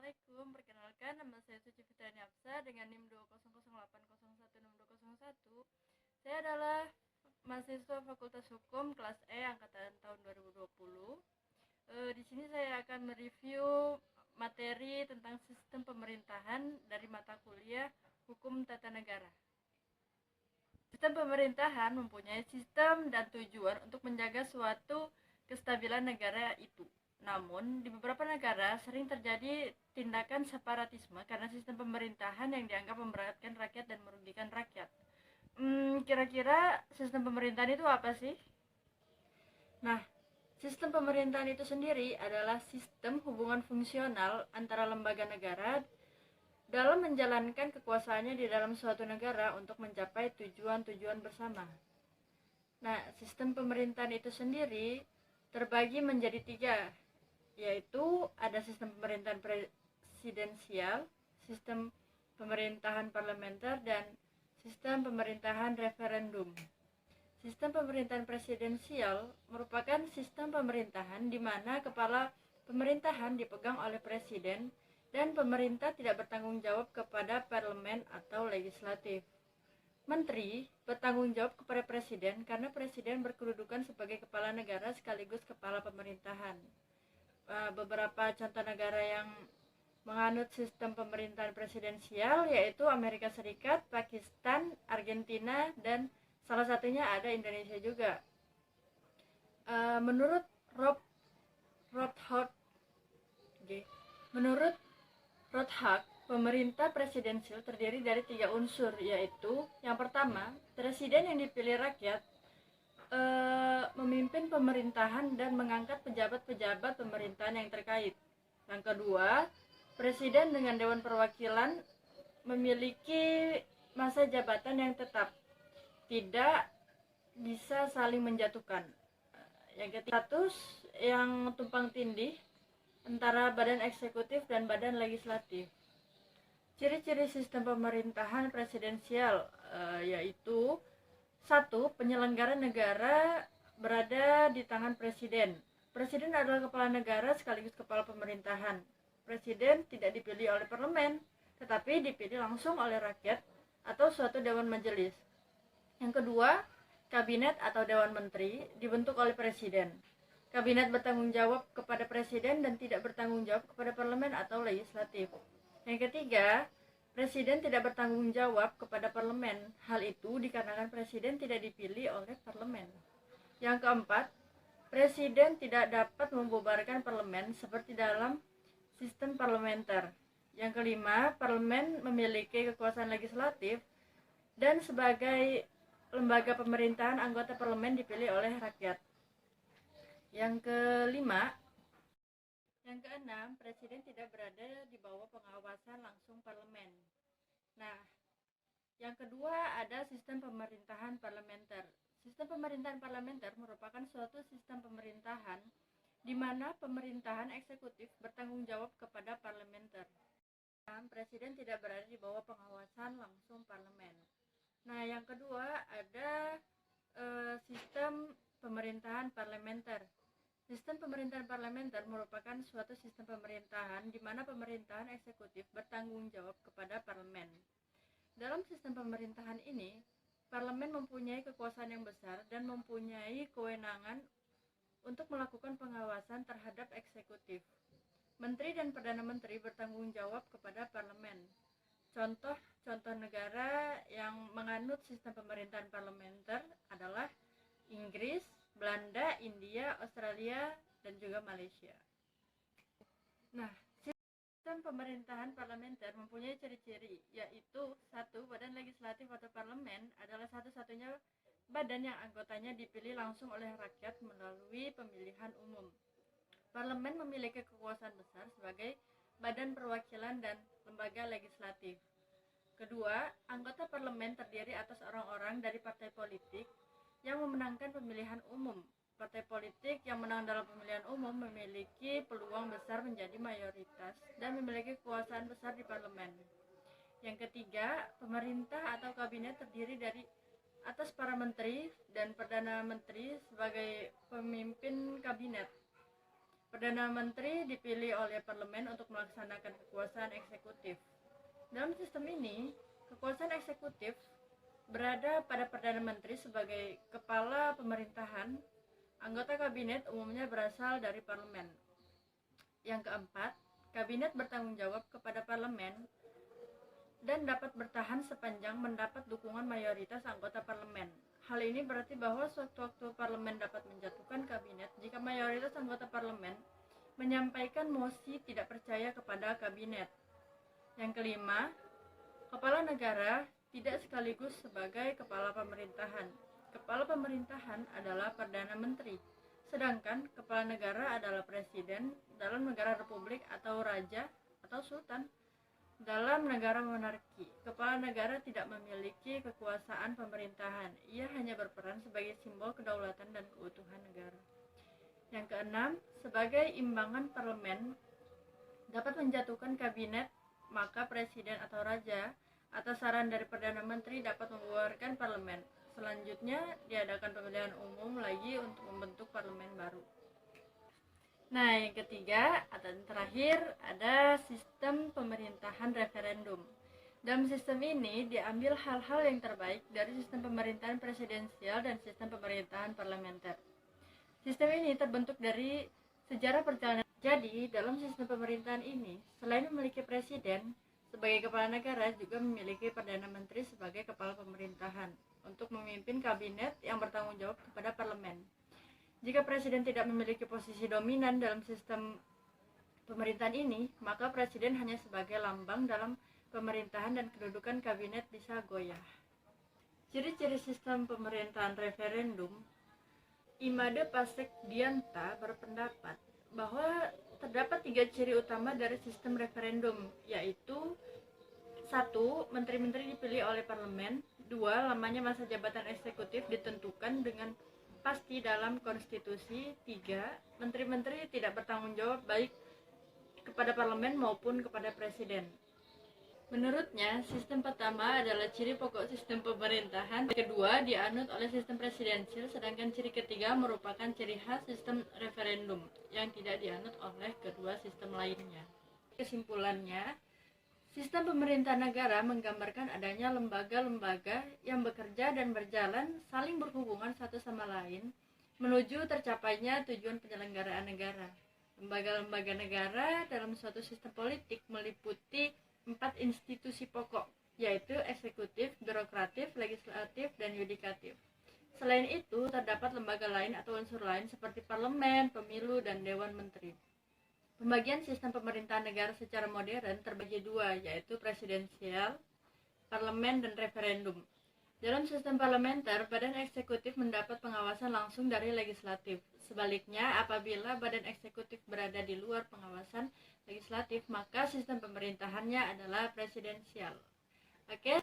Assalamualaikum, perkenalkan nama saya Suci Fitriani Apsa dengan NIM 20080016201. Saya adalah mahasiswa Fakultas Hukum kelas E angkatan tahun 2020. Di sini saya akan mereview materi tentang sistem pemerintahan dari mata kuliah Hukum Tata Negara. Sistem pemerintahan mempunyai sistem dan tujuan untuk menjaga suatu kestabilan negara itu. Namun, di beberapa negara sering terjadi tindakan separatisme karena sistem pemerintahan yang dianggap memberatkan rakyat dan merugikan rakyat. Kira-kira sistem pemerintahan itu apa sih? Nah, sistem pemerintahan itu sendiri adalah sistem hubungan fungsional antara lembaga negara dalam menjalankan kekuasaannya di dalam suatu negara untuk mencapai tujuan-tujuan bersama. Nah, sistem pemerintahan itu sendiri terbagi menjadi 3, yaitu ada sistem pemerintahan presidensial, sistem pemerintahan parlementer, dan sistem pemerintahan referendum. Sistem pemerintahan presidensial merupakan sistem pemerintahan di mana kepala pemerintahan dipegang oleh presiden dan pemerintah tidak bertanggung jawab kepada parlemen atau legislatif. Menteri bertanggung jawab kepada presiden karena presiden berkedudukan sebagai kepala negara sekaligus kepala pemerintahan. Beberapa contoh negara yang menganut sistem pemerintahan presidensial yaitu Amerika Serikat, Pakistan, Argentina, dan salah satunya ada Indonesia juga. Menurut Rothbard, pemerintah presidensial terdiri dari 3 unsur, yaitu yang pertama, presiden yang dipilih rakyat memimpin pemerintahan dan mengangkat pejabat-pejabat pemerintahan yang terkait. Yang kedua, presiden dengan Dewan Perwakilan memiliki masa jabatan yang tetap, tidak bisa saling menjatuhkan. Yang ketiga, status yang tumpang tindih antara badan eksekutif dan badan legislatif. Ciri-ciri sistem pemerintahan presidensial yaitu 1. Penyelenggara negara berada di tangan presiden. Presiden adalah kepala negara sekaligus kepala pemerintahan. Presiden tidak dipilih oleh parlemen, tetapi dipilih langsung oleh rakyat atau suatu dewan majelis. Yang kedua, kabinet atau dewan menteri dibentuk oleh presiden. Kabinet bertanggung jawab kepada presiden dan tidak bertanggung jawab kepada parlemen atau legislatif. Yang ketiga, presiden tidak bertanggung jawab kepada parlemen. Hal itu dikarenakan presiden tidak dipilih oleh parlemen. Yang keempat, presiden tidak dapat membubarkan parlemen seperti dalam sistem parlementer. Yang kelima, parlemen memiliki kekuasaan legislatif dan sebagai lembaga pemerintahan anggota parlemen dipilih oleh rakyat. Yang keenam, presiden tidak berada di bawah pengawasan langsung parlemen. Nah, yang kedua ada sistem pemerintahan parlementer. Sistem pemerintahan parlementer merupakan suatu sistem pemerintahan di mana pemerintahan eksekutif bertanggung jawab kepada parlementer. Presiden tidak berada di bawah pengawasan langsung parlemen. Nah, yang kedua ada sistem pemerintahan parlementer. Sistem pemerintahan parlementer merupakan suatu sistem pemerintahan di mana pemerintahan eksekutif bertanggung jawab kepada parlemen. Dalam sistem pemerintahan ini, parlemen mempunyai kekuasaan yang besar dan mempunyai kewenangan untuk melakukan pengawasan terhadap eksekutif. Menteri dan Perdana Menteri bertanggung jawab kepada parlemen. Contoh negara yang menganut sistem pemerintahan parlementer adalah Inggris, Belanda, India, Australia, dan juga Malaysia. Nah, sistem pemerintahan parlementer mempunyai ciri-ciri, yaitu 1. Badan legislatif atau parlemen adalah satu-satunya badan yang anggotanya dipilih langsung oleh rakyat melalui pemilihan umum. Parlemen memiliki kekuasaan besar sebagai badan perwakilan dan lembaga legislatif. Kedua, anggota parlemen terdiri atas orang-orang dari partai politik yang memenangkan pemilihan umum. Partai politik yang menang dalam pemilihan umum memiliki peluang besar menjadi mayoritas dan memiliki kekuasaan besar di parlemen. Yang ketiga, pemerintah atau kabinet terdiri dari atas para menteri dan perdana menteri sebagai pemimpin kabinet. Perdana Menteri dipilih oleh parlemen untuk melaksanakan kekuasaan eksekutif. Dalam sistem ini, kekuasaan eksekutif berada pada Perdana Menteri sebagai kepala pemerintahan. Anggota kabinet umumnya berasal dari parlemen. Yang keempat, kabinet bertanggung jawab kepada parlemen dan dapat bertahan sepanjang mendapat dukungan mayoritas anggota parlemen. Hal ini berarti bahwa sewaktu-waktu parlemen dapat menjatuhkan kabinet jika mayoritas anggota parlemen menyampaikan mosi tidak percaya kepada kabinet. Yang kelima, kepala negara tidak sekaligus sebagai kepala pemerintahan. Kepala pemerintahan adalah Perdana Menteri, sedangkan kepala negara adalah presiden dalam negara republik atau raja atau sultan dalam negara monarki. Kepala negara tidak memiliki kekuasaan pemerintahan. Ia hanya berperan sebagai simbol kedaulatan dan keutuhan negara. Yang keenam, sebagai imbangan parlemen dapat menjatuhkan kabinet, maka presiden atau raja atas saran dari Perdana Menteri dapat membubarkan parlemen. Selanjutnya diadakan pemilihan umum lagi untuk membentuk parlemen baru. Nah, yang ketiga atau yang terakhir ada sistem pemerintahan referendum. Dalam sistem ini diambil hal-hal yang terbaik dari sistem pemerintahan presidensial dan sistem pemerintahan parlementer. Sistem ini terbentuk dari sejarah perjalanan. Jadi, dalam sistem pemerintahan ini, selain memiliki presiden sebagai kepala negara, juga memiliki Perdana Menteri sebagai kepala pemerintahan untuk memimpin kabinet yang bertanggung jawab kepada parlemen. Jika presiden tidak memiliki posisi dominan dalam sistem pemerintahan ini, maka presiden hanya sebagai lambang dalam pemerintahan dan kedudukan kabinet bisa goyah. Ciri-ciri sistem pemerintahan referendum. Imade Pasek Dianta berpendapat bahwa terdapat 3 ciri utama dari sistem referendum, yaitu 1. Menteri-menteri dipilih oleh parlemen. 2. Lamanya masa jabatan eksekutif ditentukan dengan pasti dalam konstitusi. 3. Menteri-menteri tidak bertanggung jawab baik kepada parlemen maupun kepada presiden. Menurutnya, sistem pertama adalah ciri pokok sistem pemerintahan, kedua dianut oleh sistem presidensial, sedangkan ciri ketiga merupakan ciri khas sistem referendum yang tidak dianut oleh kedua sistem lainnya. Kesimpulannya, sistem pemerintahan negara menggambarkan adanya lembaga-lembaga yang bekerja dan berjalan saling berhubungan satu sama lain menuju tercapainya tujuan penyelenggaraan negara. Lembaga-lembaga negara dalam suatu sistem politik meliputi 4 institusi pokok, yaitu eksekutif, birokratif, legislatif, dan yudikatif. Selain itu, terdapat lembaga lain atau unsur lain seperti parlemen, pemilu, dan dewan menteri. Pembagian sistem pemerintahan negara secara modern terbagi 2, yaitu presidensial, parlemen, dan referendum. Dalam sistem parlementer, badan eksekutif mendapat pengawasan langsung dari legislatif. Sebaliknya, apabila badan eksekutif berada di luar pengawasan legislatif, maka sistem pemerintahannya adalah presidensial. Oke,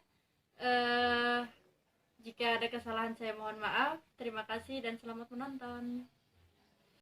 jika ada kesalahan saya mohon maaf. Terima kasih dan selamat menonton.